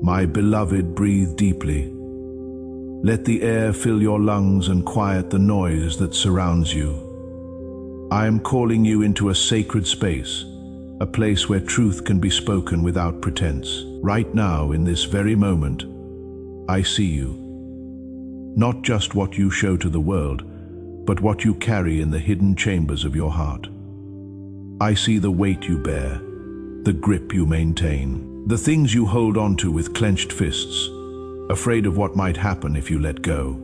My beloved, breathe deeply. Let the air fill your lungs and quiet the noise that surrounds you. I am calling you into a sacred space, a place where truth can be spoken without pretense. Right now, in this very moment, I see you. Not just what you show to the world, but what you carry in the hidden chambers of your heart. I see the weight you bear, the grip you maintain, the things you hold on to with clenched fists, afraid of what might happen if you let go.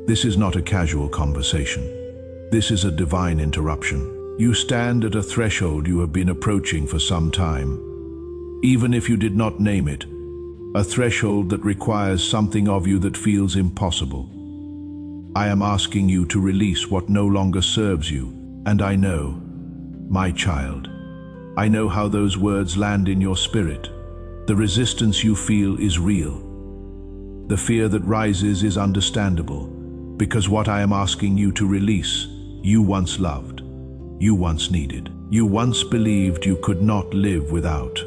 This is not a casual conversation. This is a divine interruption. You stand at a threshold you have been approaching for some time, even if you did not name it, a threshold that requires something of you that feels impossible. I am asking you to release what no longer serves you, and I know, my child, I know how those words land in your spirit. The resistance you feel is real. The fear that rises is understandable, because what I am asking you to release, you once loved, you once needed, you once believed you could not live without.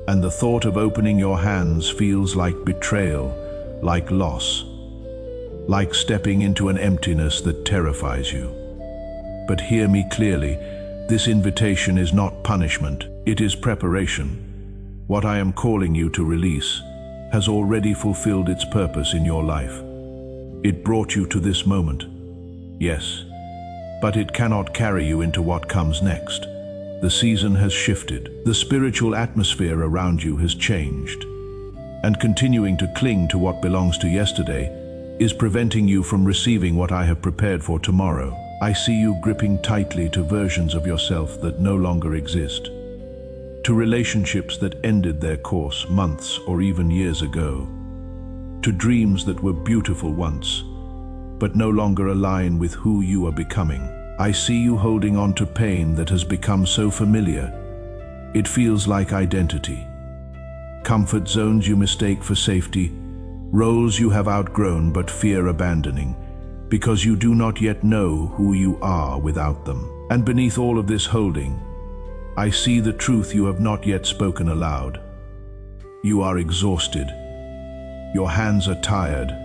And the thought of opening your hands feels like betrayal, like loss, like stepping into an emptiness that terrifies you. But hear me clearly, this invitation is not punishment, it is preparation. What I am calling you to release has already fulfilled its purpose in your life. It brought you to this moment, yes, but it cannot carry you into what comes next. The season has shifted, the spiritual atmosphere around you has changed, and continuing to cling to what belongs to yesterday is preventing you from receiving what I have prepared for tomorrow. I see you gripping tightly to versions of yourself that no longer exist, to relationships that ended their course months or even years ago, to dreams that were beautiful once, but no longer align with who you are becoming. I see you holding on to pain that has become so familiar. It feels like identity. Comfort zones you mistake for safety, roles you have outgrown but fear abandoning, because you do not yet know who you are without them. And beneath all of this holding, I see the truth you have not yet spoken aloud. You are exhausted. Your hands are tired.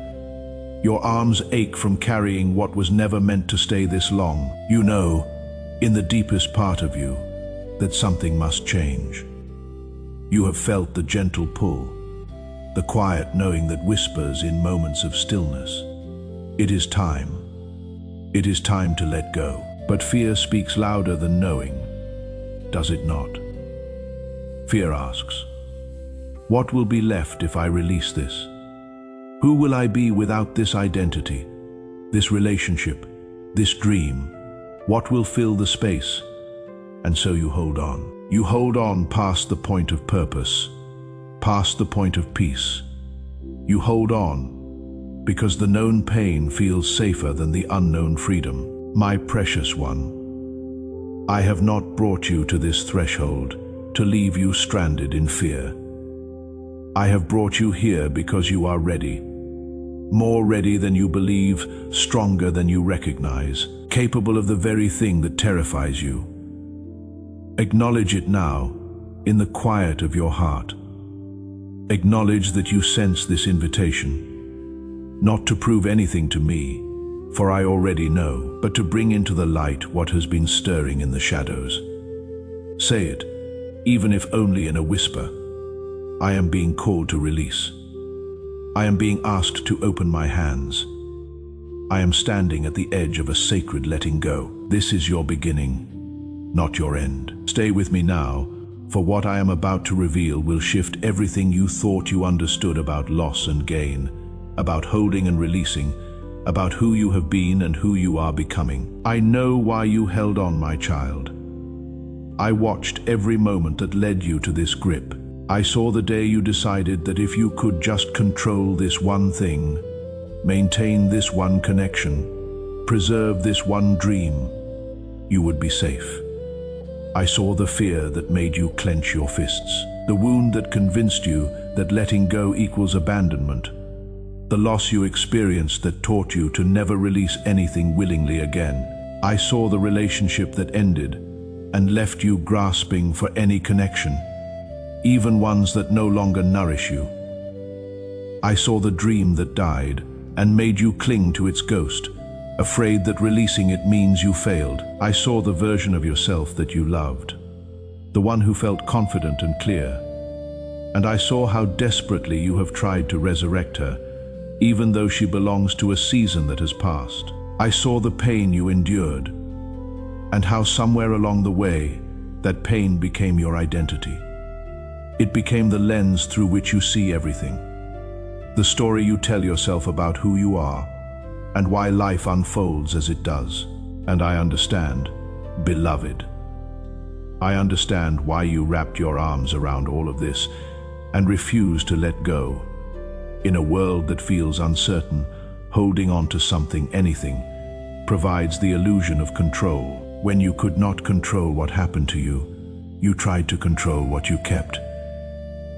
Your arms ache from carrying what was never meant to stay this long. You know, in the deepest part of you, that something must change. You have felt the gentle pull, the quiet knowing that whispers in moments of stillness. It is time. It is time to let go. But fear speaks louder than knowing, does it not? Fear asks, what will be left if I release this? Who will I be without this identity, this relationship, this dream? What will fill the space? And so you hold on. You hold on past the point of purpose, past the point of peace. You hold on because the known pain feels safer than the unknown freedom. My precious one, I have not brought you to this threshold to leave you stranded in fear. I have brought you here because you are ready. More ready than you believe, stronger than you recognize, capable of the very thing that terrifies you. Acknowledge it now, in the quiet of your heart. Acknowledge that you sense this invitation, not to prove anything to me, for I already know, but to bring into the light what has been stirring in the shadows. Say it, even if only in a whisper. I am being called to release. I am being asked to open my hands. I am standing at the edge of a sacred letting go. This is your beginning, not your end. Stay with me now, for what I am about to reveal will shift everything you thought you understood about loss and gain, about holding and releasing, about who you have been and who you are becoming. I know why you held on, my child. I watched every moment that led you to this grip. I saw the day you decided that if you could just control this one thing, maintain this one connection, preserve this one dream, you would be safe. I saw the fear that made you clench your fists, the wound that convinced you that letting go equals abandonment, the loss you experienced that taught you to never release anything willingly again. I saw the relationship that ended and left you grasping for any connection, even ones that no longer nourish you. I saw the dream that died and made you cling to its ghost, afraid that releasing it means you failed. I saw the version of yourself that you loved, the one who felt confident and clear. And I saw how desperately you have tried to resurrect her, even though she belongs to a season that has passed. I saw the pain you endured, and how somewhere along the way, that pain became your identity. It became the lens through which you see everything, the story you tell yourself about who you are, and why life unfolds as it does. And I understand, beloved. I understand why you wrapped your arms around all of this and refused to let go. In a world that feels uncertain, holding on to something, anything, provides the illusion of control. When you could not control what happened to you, you tried to control what you kept.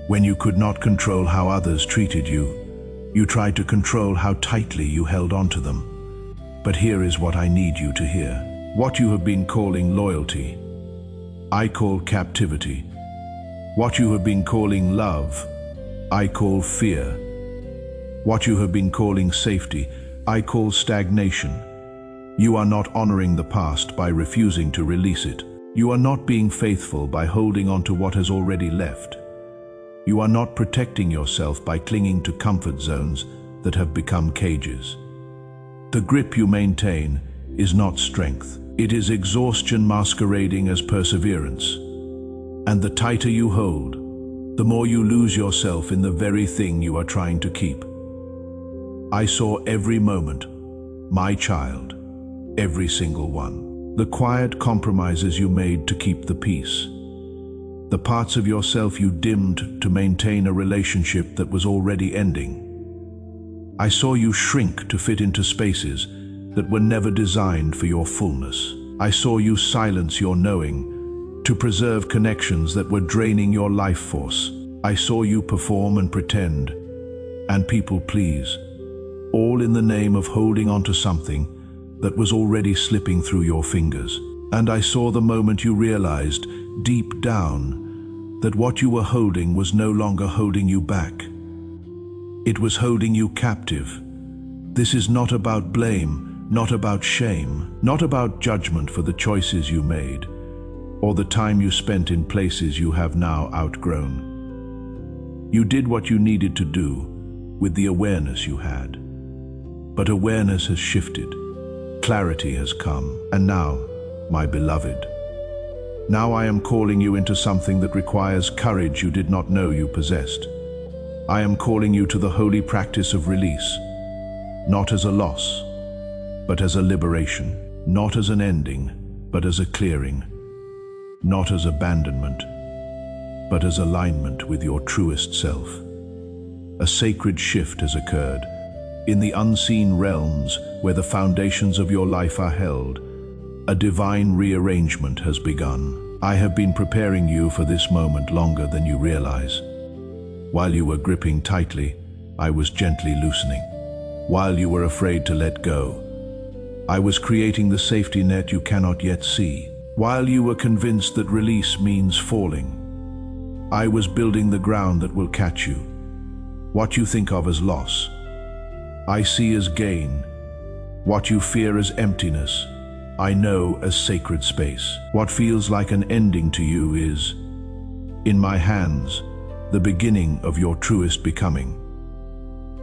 When you could not control how others treated you, you tried to control how tightly you held on to them. But here is what I need you to hear. What you have been calling loyalty, I call captivity. What you have been calling love, I call fear. What you have been calling safety, I call stagnation. You are not honoring the past by refusing to release it. You are not being faithful by holding on to what has already left. You are not protecting yourself by clinging to comfort zones that have become cages. The grip you maintain is not strength. It is exhaustion masquerading as perseverance. And the tighter you hold, the more you lose yourself in the very thing you are trying to keep. I saw every moment, my child, every single one. The quiet compromises you made to keep the peace. The parts of yourself you dimmed to maintain a relationship that was already ending. I saw you shrink to fit into spaces that were never designed for your fullness. I saw you silence your knowing to preserve connections that were draining your life force. I saw you perform and pretend and people please, all in the name of holding on to something that was already slipping through your fingers. And I saw the moment you realized, deep down, that what you were holding was no longer holding you back. It was holding you captive. This is not about blame, not about shame, not about judgment for the choices you made, or the time you spent in places you have now outgrown. You did what you needed to do with the awareness you had. But awareness has shifted, clarity has come, and now, my beloved, now I am calling you into something that requires courage you did not know you possessed. I am calling you to the holy practice of release, not as a loss, but as a liberation, not as an ending, but as a clearing, not as abandonment, but as alignment with your truest self. A sacred shift has occurred. In the unseen realms where the foundations of your life are held, a divine rearrangement has begun. I have been preparing you for this moment longer than you realize. While you were gripping tightly, I was gently loosening. While you were afraid to let go, I was creating the safety net you cannot yet see. While you were convinced that release means falling, I was building the ground that will catch you. What you think of as loss, I see as gain. What you fear as emptiness, I know as sacred space. What feels like an ending to you is, in my hands, the beginning of your truest becoming.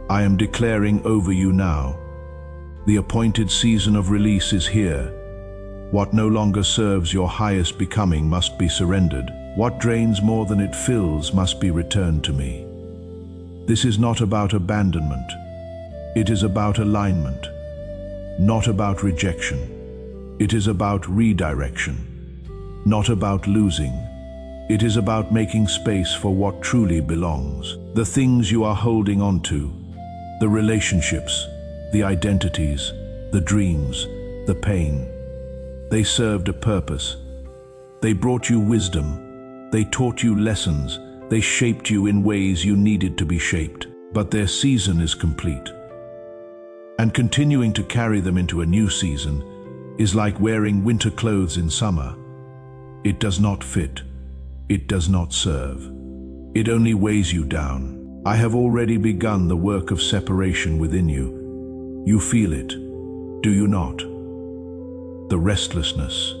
I am declaring over you now, the appointed season of release is here. What no longer serves your highest becoming must be surrendered. What drains more than it fills must be returned to me. This is not about abandonment. It is about alignment, not about rejection. It is about redirection, not about losing. It is about making space for what truly belongs. The things you are holding on to, the relationships, the identities, the dreams, the pain, they served a purpose. They brought you wisdom. They taught you lessons. They shaped you in ways you needed to be shaped. But their season is complete. And continuing to carry them into a new season is like wearing winter clothes in summer. It does not fit. It does not serve. It only weighs you down. I have already begun the work of separation within you. You feel it, do you not? The restlessness,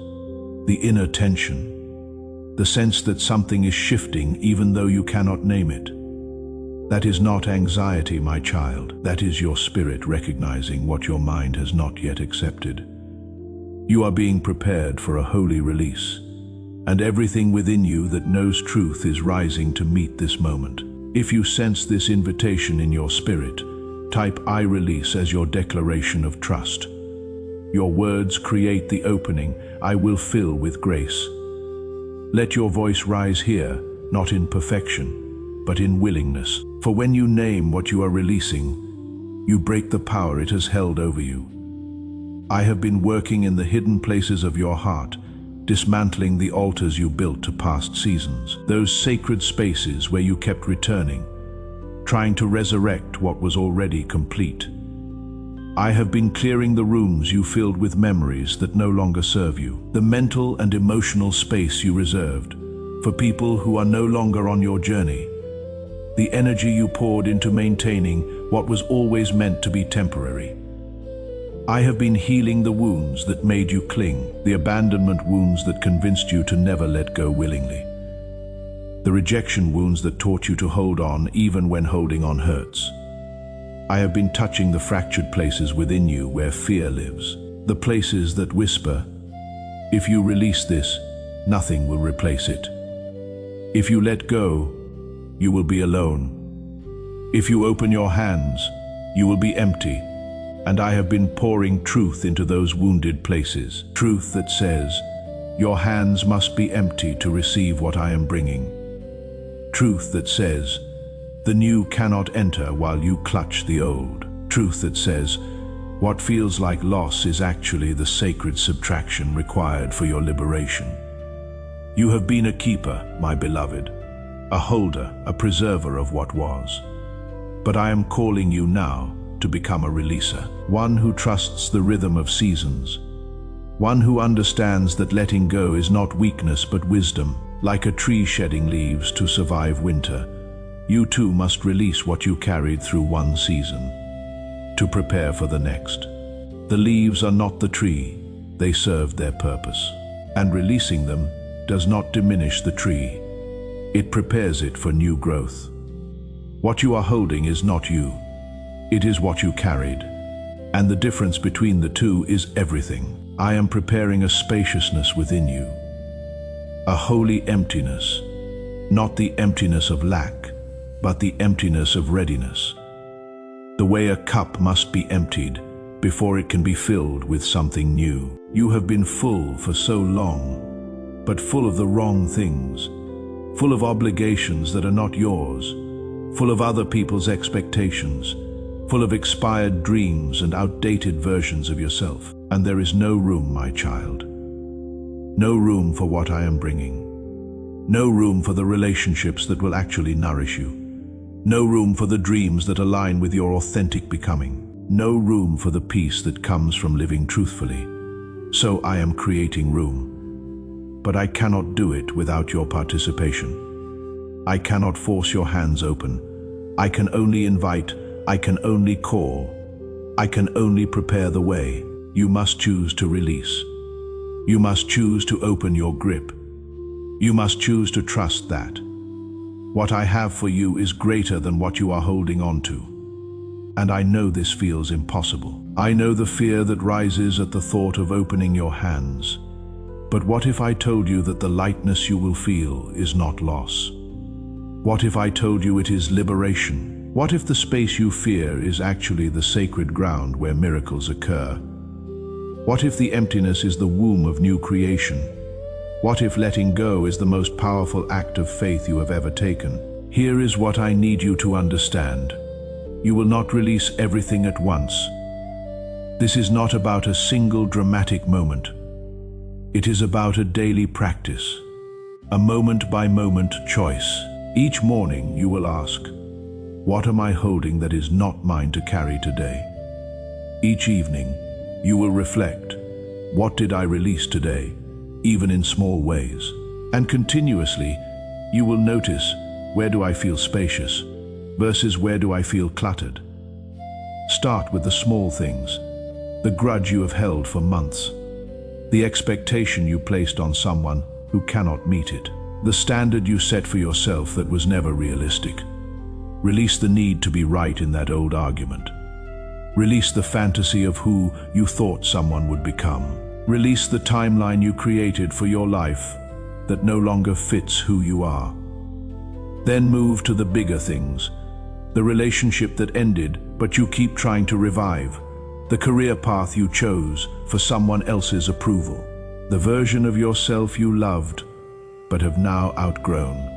the inner tension, the sense that something is shifting even though you cannot name it. That is not anxiety, my child. That is your spirit recognizing what your mind has not yet accepted. You are being prepared for a holy release, and everything within you that knows truth is rising to meet this moment. If you sense this invitation in your spirit, type "I release" as your declaration of trust. Your words create the opening. I will fill with grace. Let your voice rise here, not in perfection, but in willingness. For when you name what you are releasing, you break the power it has held over you. I have been working in the hidden places of your heart, dismantling the altars you built to past seasons, those sacred spaces where you kept returning, trying to resurrect what was already complete. I have been clearing the rooms you filled with memories that no longer serve you, the mental and emotional space you reserved for people who are no longer on your journey, the energy you poured into maintaining what was always meant to be temporary. I have been healing the wounds that made you cling, the abandonment wounds that convinced you to never let go willingly, the rejection wounds that taught you to hold on even when holding on hurts. I have been touching the fractured places within you where fear lives, the places that whisper, "If you release this, nothing will replace it. If you let go, you will be alone. If you open your hands, you will be empty." And I have been pouring truth into those wounded places, truth that says, "Your hands must be empty to receive what I am bringing." Truth that says, "The new cannot enter while you clutch the old." Truth that says, "What feels like loss is actually the sacred subtraction required for your liberation." You have been a keeper, my beloved, a holder, a preserver of what was. But I am calling you now to become a releaser, one who trusts the rhythm of seasons, one who understands that letting go is not weakness but wisdom. Like a tree shedding leaves to survive winter, you too must release what you carried through one season to prepare for the next. The leaves are not the tree, they served their purpose. And releasing them does not diminish the tree, it prepares it for new growth. What you are holding is not you, it is what you carried. And the difference between the two is everything. I am preparing a spaciousness within you, a holy emptiness, not the emptiness of lack, but the emptiness of readiness. The way a cup must be emptied before it can be filled with something new. You have been full for so long, but full of the wrong things, full of obligations that are not yours, full of other people's expectations, full of expired dreams and outdated versions of yourself. And there is no room, my child. No room for what I am bringing. No room for the relationships that will actually nourish you. No room for the dreams that align with your authentic becoming. No room for the peace that comes from living truthfully. So I am creating room. But I cannot do it without your participation. I cannot force your hands open. I can only invite, I can only call, I can only prepare the way. You must choose to release. You must choose to open your grip. You must choose to trust that what I have for you is greater than what you are holding on to. And I know this feels impossible. I know the fear that rises at the thought of opening your hands. But what if I told you that the lightness you will feel is not loss? What if I told you it is liberation? What if the space you fear is actually the sacred ground where miracles occur? What if the emptiness is the womb of new creation? What if letting go is the most powerful act of faith you have ever taken? Here is what I need you to understand. You will not release everything at once. This is not about a single dramatic moment. It is about a daily practice, a moment-by-moment choice. Each morning you will ask, what am I holding that is not mine to carry today? Each evening you will reflect, what did I release today, even in small ways? And continuously, you will notice, Where do I feel spacious? Versus where do I feel cluttered? Start with the small things. The grudge you have held for months. The expectation you placed on someone who cannot meet it. The standard you set for yourself that was never realistic. Release the need to be right in that old argument. Release the fantasy of who you thought someone would become. Release the timeline you created for your life that no longer fits who you are. Then move to the bigger things. The relationship that ended, but you keep trying to revive. The career path you chose for someone else's approval. The version of yourself you loved, but have now outgrown.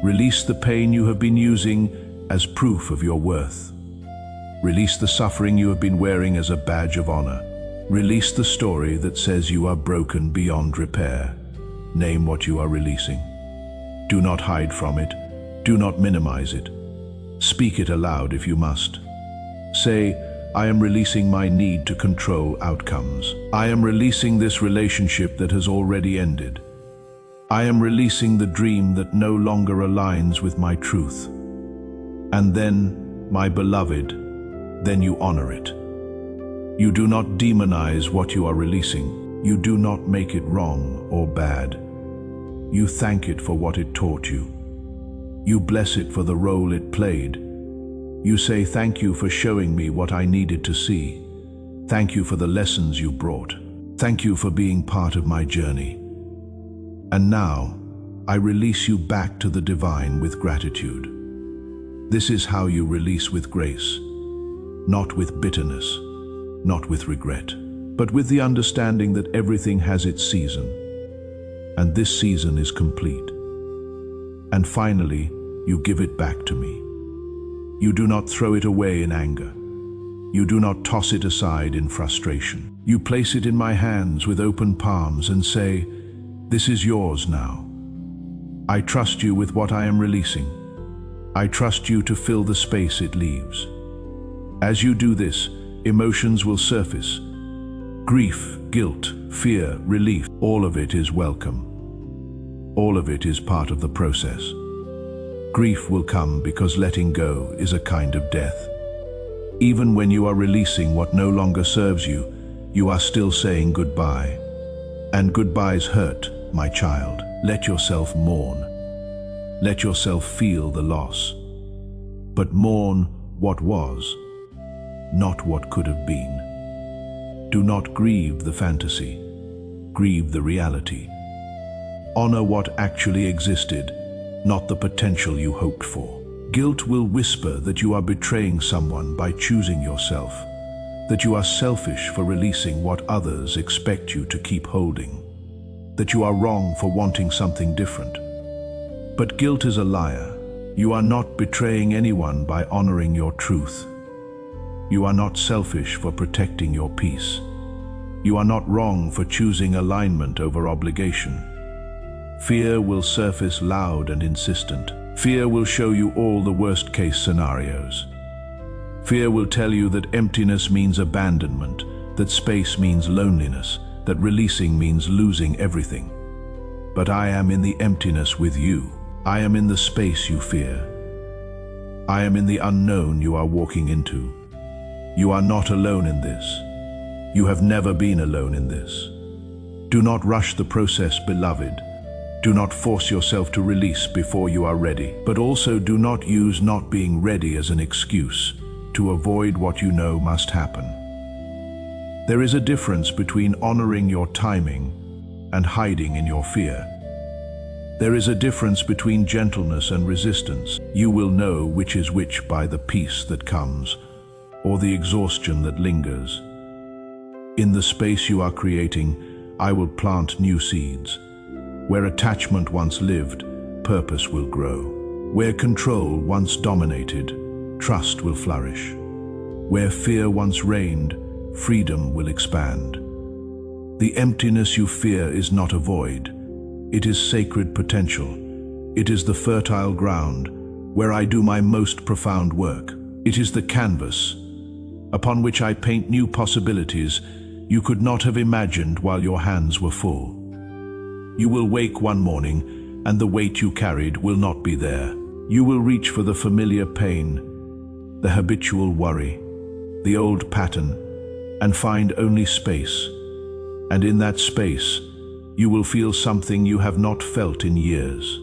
Release the pain you have been using as proof of your worth. Release the suffering you have been wearing as a badge of honor. Release the story that says you are broken beyond repair. Name what you are releasing. Do not hide from it. Do not minimize it. Speak it aloud if you must. Say, I am releasing my need to control outcomes. I am releasing this relationship that has already ended. I am releasing the dream that no longer aligns with my truth. And then, my beloved, then you honor it. You do not demonize what you are releasing. You do not make it wrong or bad. You thank it for what it taught you. You bless it for the role it played. You say thank you for showing me what I needed to see. Thank you for the lessons you brought. Thank you for being part of my journey. And now, I release you back to the divine with gratitude. This is how you release with grace, not with bitterness, not with regret, but with the understanding that everything has its season, and this season is complete. And finally, you give it back to me. You do not throw it away in anger. You do not toss it aside in frustration. You place it in my hands with open palms and say, this is yours now. I trust you with what I am releasing. I trust you to fill the space it leaves. As you do this, emotions will surface. Grief, guilt, fear, relief, all of it is welcome. All of it is part of the process. Grief will come because letting go is a kind of death. Even when you are releasing what no longer serves you, you are still saying goodbye. And goodbyes hurt, my child. Let yourself mourn. Let yourself feel the loss. But mourn what was, not what could have been. Do not grieve the fantasy. Grieve the reality. Honor what actually existed, not the potential you hoped for. Guilt will whisper that you are betraying someone by choosing yourself, that you are selfish for releasing what others expect you to keep holding, that you are wrong for wanting something different. But guilt is a liar. You are not betraying anyone by honoring your truth. You are not selfish for protecting your peace. You are not wrong for choosing alignment over obligation. Fear will surface loud and insistent. Fear will show you all the worst-case scenarios. Fear will tell you that emptiness means abandonment, that space means loneliness, that releasing means losing everything. But I am in the emptiness with you. I am in the space you fear. I am in the unknown you are walking into. You are not alone in this. You have never been alone in this. Do not rush the process, beloved. Do not force yourself to release before you are ready, but also do not use not being ready as an excuse to avoid what you know must happen. There is a difference between honoring your timing and hiding in your fear. There is a difference between gentleness and resistance. You will know which is which by the peace that comes, or the exhaustion that lingers. In the space you are creating, I will plant new seeds. Where attachment once lived, purpose will grow. Where control once dominated, trust will flourish. Where fear once reigned, freedom will expand. The emptiness you fear is not a void. It is sacred potential. It is the fertile ground where I do my most profound work. It is the canvas upon which I paint new possibilities you could not have imagined while your hands were full. You will wake one morning and the weight you carried will not be there. You will reach for the familiar pain, the habitual worry, the old pattern, and find only space. And in that space, you will feel something you have not felt in years.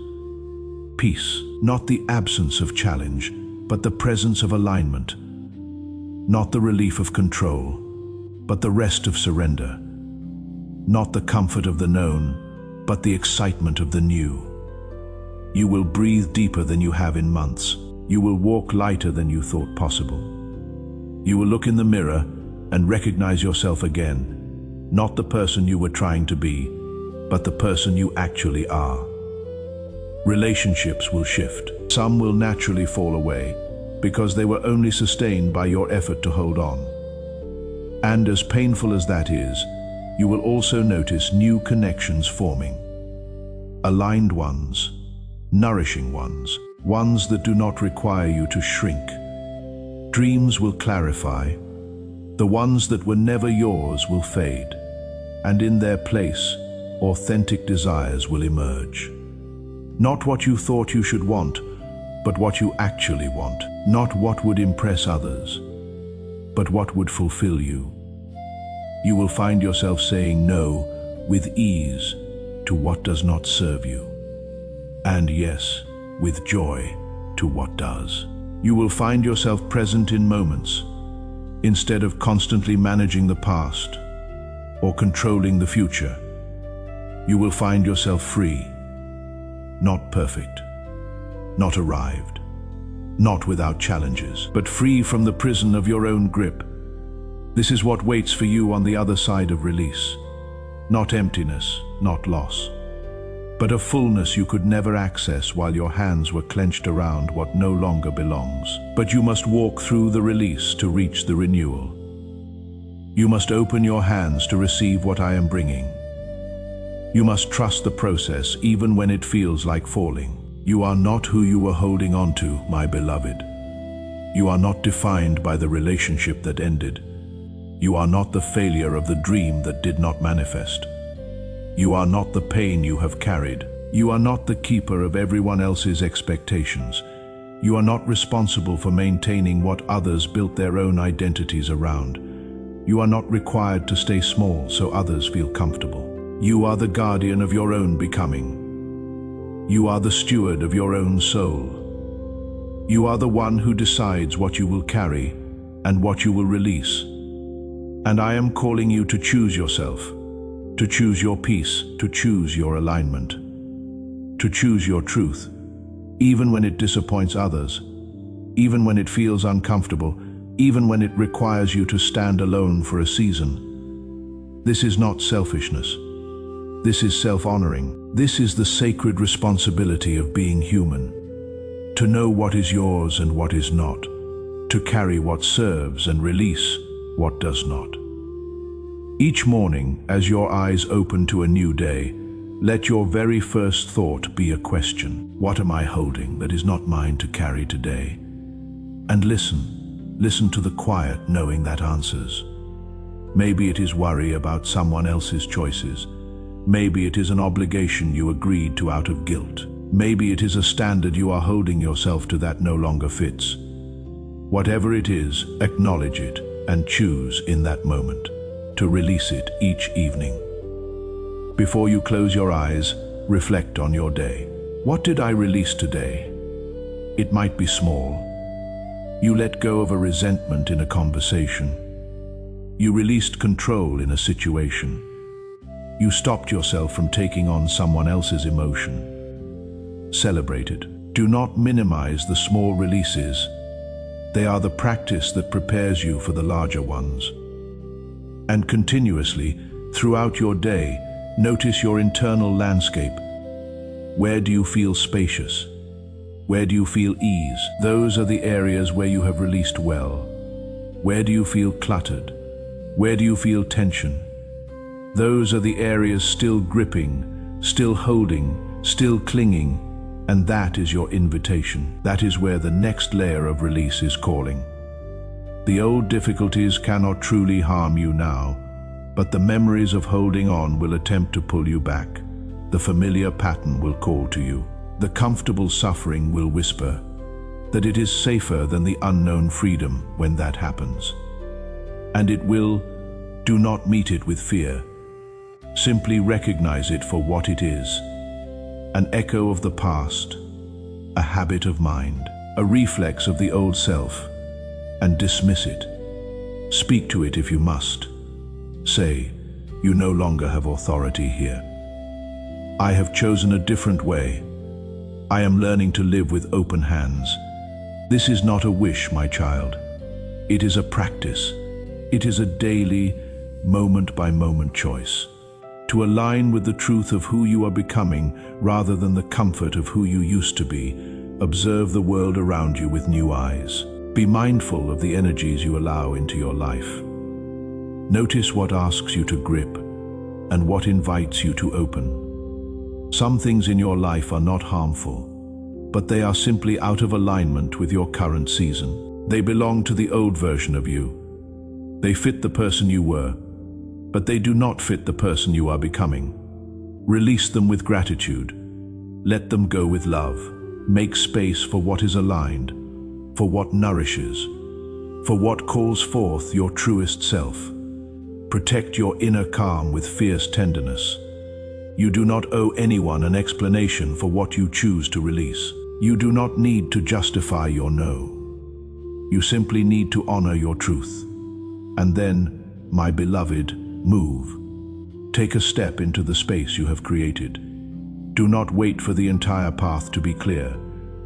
Peace, not the absence of challenge, but the presence of alignment. Not the relief of control, but the rest of surrender. Not the comfort of the known, but the excitement of the new. You will breathe deeper than you have in months. You will walk lighter than you thought possible. You will look in the mirror and recognize yourself again, not the person you were trying to be, but the person you actually are. Relationships will shift. Some will naturally fall away because they were only sustained by your effort to hold on. And as painful as that is, you will also notice new connections forming. Aligned ones, nourishing ones, ones that do not require you to shrink. Dreams will clarify. The ones that were never yours will fade, and in their place, authentic desires will emerge. Not what you thought you should want, but what you actually want. Not what would impress others, but what would fulfill you. You will find yourself saying no with ease to what does not serve you, and yes, with joy to what does. You will find yourself present in moments, instead of constantly managing the past or controlling the future. You will find yourself free, not perfect, not arrived, not without challenges, but free from the prison of your own grip. This is what waits for you on the other side of release. Not emptiness, not loss, but a fullness you could never access while your hands were clenched around what no longer belongs. But you must walk through the release to reach the renewal. You must open your hands to receive what I am bringing. You must trust the process even when it feels like falling. You are not who you were holding on to, my beloved. You are not defined by the relationship that ended. You are not the failure of the dream that did not manifest. You are not the pain you have carried. You are not the keeper of everyone else's expectations. You are not responsible for maintaining what others built their own identities around. You are not required to stay small so others feel comfortable. You are the guardian of your own becoming. You are the steward of your own soul. You are the one who decides what you will carry and what you will release. And I am calling you to choose yourself, to choose your peace, to choose your alignment, to choose your truth, even when it disappoints others, even when it feels uncomfortable, even when it requires you to stand alone for a season. This is not selfishness. This is self-honoring. This is the sacred responsibility of being human. To know what is yours and what is not. To carry what serves and release what does not. Each morning, as your eyes open to a new day, let your very first thought be a question. What am I holding that is not mine to carry today? And listen to the quiet knowing that answers. Maybe it is worry about someone else's choices. Maybe it is an obligation you agreed to out of guilt. Maybe it is a standard you are holding yourself to that no longer fits. Whatever it is, acknowledge it and choose in that moment to release it each evening. Before you close your eyes, reflect on your day. What did I release today? It might be small. You let go of a resentment in a conversation. You released control in a situation. You stopped yourself from taking on someone else's emotion. Celebrate it. Do not minimize the small releases. They are the practice that prepares you for the larger ones. And continuously, throughout your day, notice your internal landscape. Where do you feel spacious? Where do you feel ease? Those are the areas where you have released well. Where do you feel cluttered? Where do you feel tension? Those are the areas still gripping, still holding, still clinging, and that is your invitation. That is where the next layer of release is calling. The old difficulties cannot truly harm you now, but the memories of holding on will attempt to pull you back. The familiar pattern will call to you. The comfortable suffering will whisper that it is safer than the unknown freedom when that happens. And it will. Do not meet it with fear. Simply recognize it for what it is. An echo of the past, a habit of mind, a reflex of the old self, and dismiss it. Speak to it if you must. Say, you no longer have authority here. I have chosen a different way. I am learning to live with open hands. This is not a wish, my child. It is a practice. It is a daily, moment-by-moment choice. To align with the truth of who you are becoming rather than the comfort of who you used to be, observe the world around you with new eyes. Be mindful of the energies you allow into your life. Notice what asks you to grip and what invites you to open. Some things in your life are not harmful, but they are simply out of alignment with your current season. They belong to the old version of you. They fit the person you were, but they do not fit the person you are becoming. Release them with gratitude. Let them go with love. Make space for what is aligned, for what nourishes, for what calls forth your truest self. Protect your inner calm with fierce tenderness. You do not owe anyone an explanation for what you choose to release. You do not need to justify your no. You simply need to honor your truth. And then, my beloved, move. Take a step into the space you have created. Do not wait for the entire path to be clear.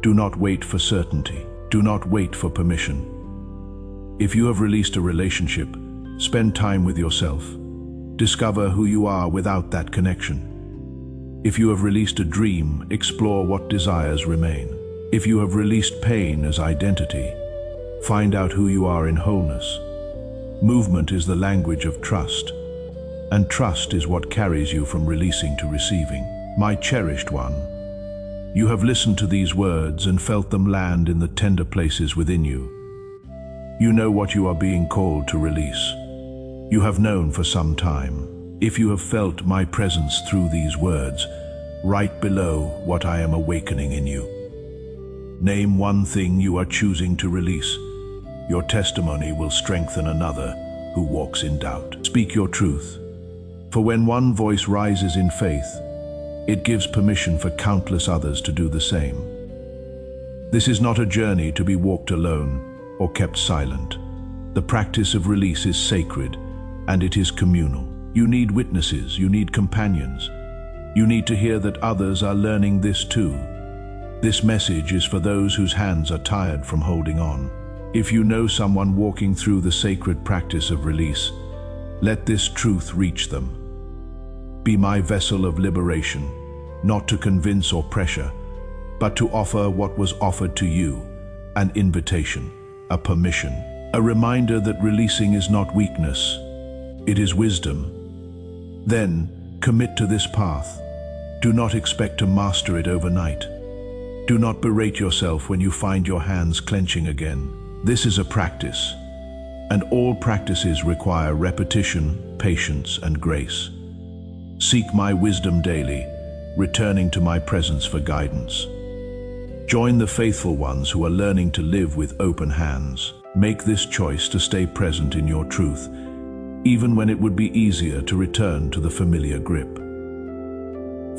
Do not wait for certainty. Do not wait for permission. If you have released a relationship, spend time with yourself. Discover who you are without that connection. If you have released a dream, explore what desires remain. If you have released pain as identity, find out who you are in wholeness. Movement is the language of trust, and trust is what carries you from releasing to receiving. My cherished one, you have listened to these words and felt them land in the tender places within you. You know what you are being called to release. You have known for some time. If you have felt my presence through these words, write below what I am awakening in you. Name one thing you are choosing to release. Your testimony will strengthen another who walks in doubt. Speak your truth. For when one voice rises in faith, it gives permission for countless others to do the same. This is not a journey to be walked alone or kept silent. The practice of release is sacred, and it is communal. You need witnesses, you need companions. You need to hear that others are learning this too. This message is for those whose hands are tired from holding on. If you know someone walking through the sacred practice of release, let this truth reach them. Be my vessel of liberation, not to convince or pressure, but to offer what was offered to you, an invitation, a permission, a reminder that releasing is not weakness, it is wisdom. Then, commit to this path. Do not expect to master it overnight. Do not berate yourself when you find your hands clenching again. This is a practice, and all practices require repetition, patience, and grace. Seek my wisdom daily, returning to my presence for guidance. Join the faithful ones who are learning to live with open hands. Make this choice to stay present in your truth, even when it would be easier to return to the familiar grip.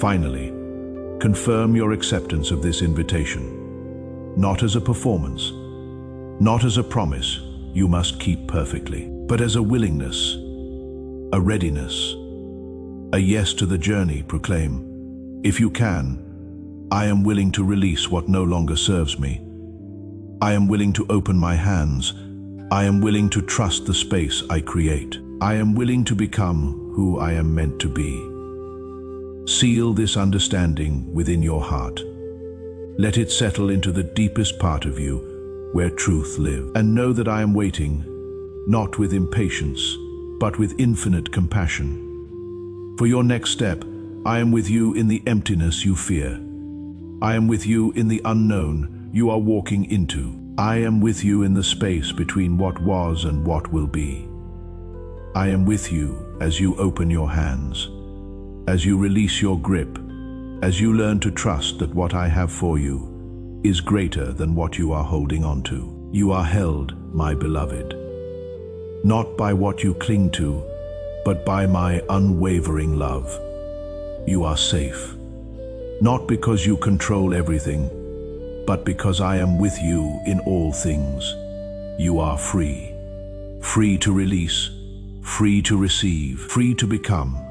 Finally, confirm your acceptance of this invitation, not as a performance, not as a promise you must keep perfectly, but as a willingness, a readiness, a yes to the journey. Proclaim, if you can, I am willing to release what no longer serves me. I am willing to open my hands. I am willing to trust the space I create. I am willing to become who I am meant to be. Seal this understanding within your heart. Let it settle into the deepest part of you, where truth lives. And know that I am waiting, not with impatience, but with infinite compassion. For your next step, I am with you in the emptiness you fear. I am with you in the unknown you are walking into. I am with you in the space between what was and what will be. I am with you as you open your hands, as you release your grip, As you learn to trust that what I have for you is greater than what you are holding on to. You are held, my beloved, not by what you cling to, but by my unwavering love. You are safe, not because you control everything, but because I am with you in all things. You are free, free to release, free to receive, free to become.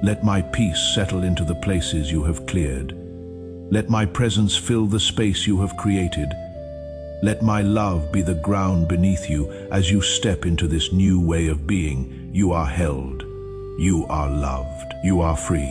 Let my peace settle into the places you have cleared. Let my presence fill the space you have created. Let my love be the ground beneath you as you step into this new way of being. You are held, you are loved, you are free.